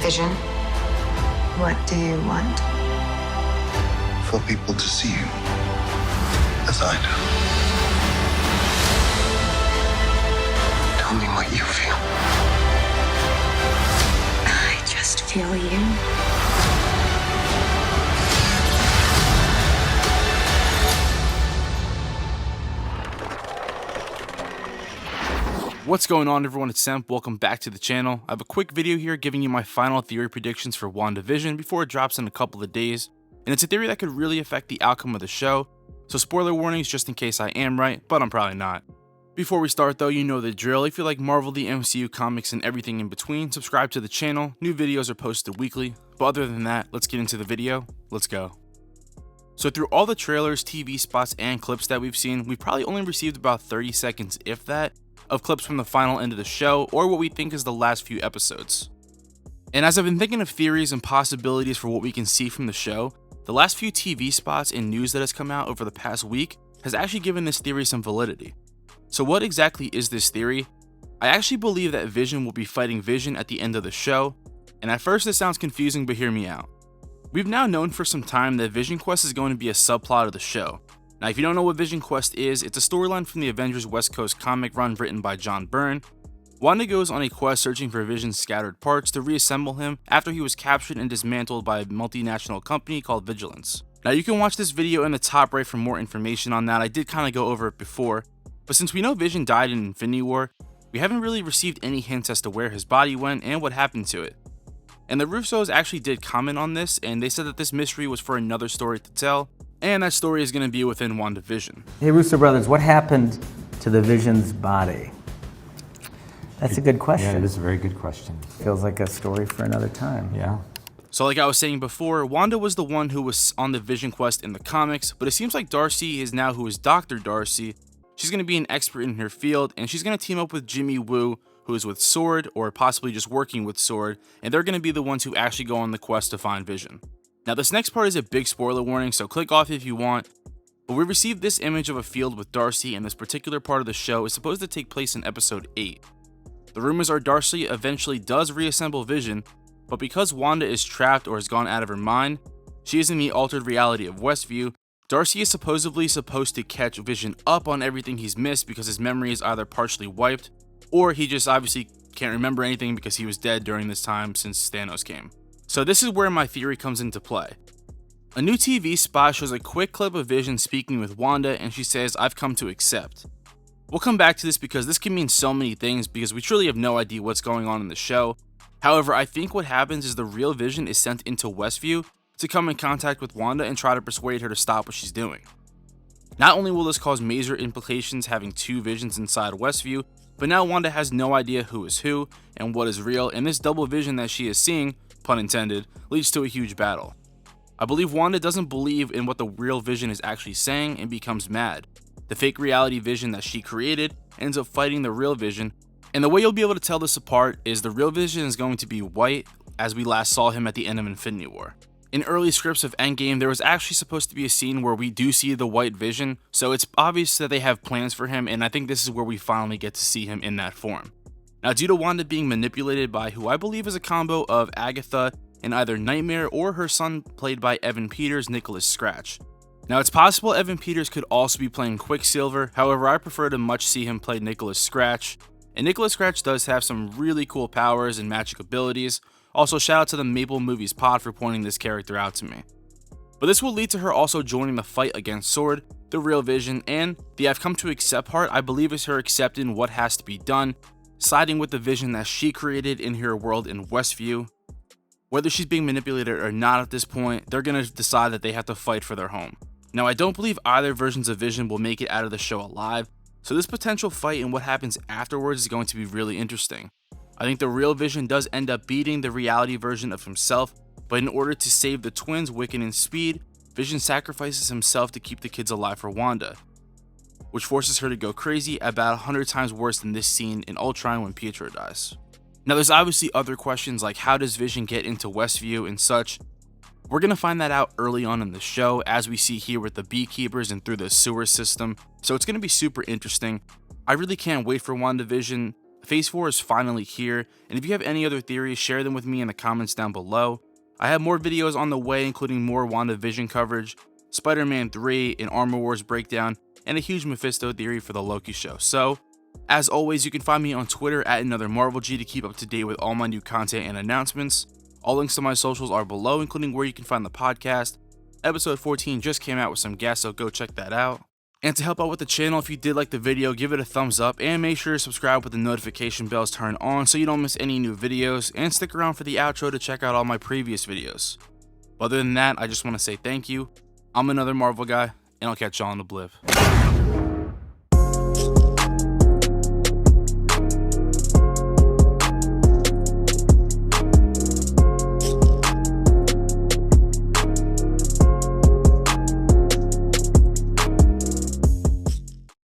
Vision, what do you want? For people to see you as I do. Tell me what you feel. I just feel you. What's going on, everyone? It's Semp. Welcome back to the channel. I have a quick video here giving you my final theory predictions for WandaVision before it drops in a couple of days, and it's a theory that could really affect the outcome of the show, so spoiler warnings just in case I am right, but I'm probably not. Before we start though, you know the drill. If you like Marvel, the MCU, comics, and everything in between, subscribe to the channel. New videos are posted weekly, but other than that, let's get into the video. Let's go. So through all the trailers, TV spots, and clips that we've seen, we've probably only received about 30 seconds, if that, of clips from the final end of the show, or what we think is the last few episodes. And as I've been thinking of theories and possibilities for what we can see from the show, the last few TV spots and news that has come out over the past week has actually given this theory some validity. So what exactly is this theory? I actually believe that Vision will be fighting Vision at the end of the show, and at first this sounds confusing, but hear me out. We've now known for some time that Vision Quest is going to be a subplot of the show. Now, if you don't know what Vision Quest is, it's a storyline from the Avengers West Coast comic run written by John Byrne. Wanda goes on a quest searching for Vision's scattered parts to reassemble him after he was captured and dismantled by a multinational company called Vigilance. Now, you can watch this video in the top right for more information on that. I did kind of go over it before, but since we know Vision died in Infinity War, we haven't really received any hints as to where his body went and what happened to it. And the Russos actually did comment on this, and they said that this mystery was for another story to tell, and that story is going to be within WandaVision. Hey Russo brothers, what happened to the Vision's body? That's a good question. Yeah, it is a very good question. Feels like a story for another time. Yeah. So like I was saying before, Wanda was the one who was on the Vision Quest in the comics, but it seems like Darcy is now who is Dr. Darcy. She's going to be an expert in her field, and she's going to team up with Jimmy Woo, who is with S.W.O.R.D., or possibly just working with S.W.O.R.D., and they're going to be the ones who actually go on the quest to find Vision. Now this next part is a big spoiler warning, so click off if you want, but we received this image of a field with Darcy, and this particular part of the show is supposed to take place in episode 8. The rumors are Darcy eventually does reassemble Vision, but because Wanda is trapped or has gone out of her mind, she is in the altered reality of Westview. Darcy is supposedly supposed to catch Vision up on everything he's missed because his memory is either partially wiped, or he just obviously can't remember anything because he was dead during this time since Thanos came. So this is where my theory comes into play. A new TV spot shows a quick clip of Vision speaking with Wanda, and she says, "I've come to accept." We'll come back to this because this can mean so many things because we truly have no idea what's going on in the show. However, I think what happens is the real Vision is sent into Westview to come in contact with Wanda and try to persuade her to stop what she's doing. Not only will this cause major implications having two Visions inside Westview, but now Wanda has no idea who is who and what is real, and this double vision that she is seeing, pun intended, leads to a huge battle. I believe Wanda doesn't believe in what the real Vision is actually saying and becomes mad. The fake reality Vision that she created ends up fighting the real Vision, and the way you'll be able to tell this apart is the real Vision is going to be white, as we last saw him at the end of Infinity War. In early scripts of Endgame, there was actually supposed to be a scene where we do see the white Vision, so it's obvious that they have plans for him, and I think this is where we finally get to see him in that form. Now, due to Wanda being manipulated by who I believe is a combo of Agatha and either Nightmare or her son played by Evan Peters, Nicholas Scratch. Now, it's possible Evan Peters could also be playing Quicksilver, however I prefer to much see him play Nicholas Scratch, and Nicholas Scratch does have some really cool powers and magic abilities. Also, shout out to the Maple Movies pod for pointing this character out to me. But this will lead to her also joining the fight against S.W.O.R.D., the real Vision, and the I've come to accept part I believe is her accepting what has to be done, siding with the Vision that she created in her world in Westview. Whether she's being manipulated or not at this point, they're going to decide that they have to fight for their home. Now, I don't believe either versions of Vision will make it out of the show alive, so this potential fight and what happens afterwards is going to be really interesting. I think the real Vision does end up beating the reality version of himself, but in order to save the twins, Wiccan and Speed, Vision sacrifices himself to keep the kids alive for Wanda, which forces her to go crazy, about 100 times worse than this scene in Ultron when Pietro dies. Now, there's obviously other questions like how does Vision get into Westview and such. We're going to find that out early on in the show, as we see here with the beekeepers and through the sewer system, so it's going to be super interesting. I really can't wait for WandaVision. Phase 4 is finally here, and if you have any other theories, share them with me in the comments down below. I have more videos on the way, including more WandaVision coverage, Spider-Man 3, an Armor Wars breakdown, and a huge Mephisto theory for the Loki show. So, as always, you can find me on Twitter at @AnotherMarvelG to keep up to date with all my new content and announcements. All links to my socials are below, including where you can find the podcast. Episode 14 just came out with some guests, so go check that out. And to help out with the channel, if you did like the video, give it a thumbs up and make sure to subscribe with the notification bells turned on so you don't miss any new videos, and stick around for the outro to check out all my previous videos. Other than that, I just want to say thank you. I'm Another Marvel Guy, and I'll catch y'all on the blip.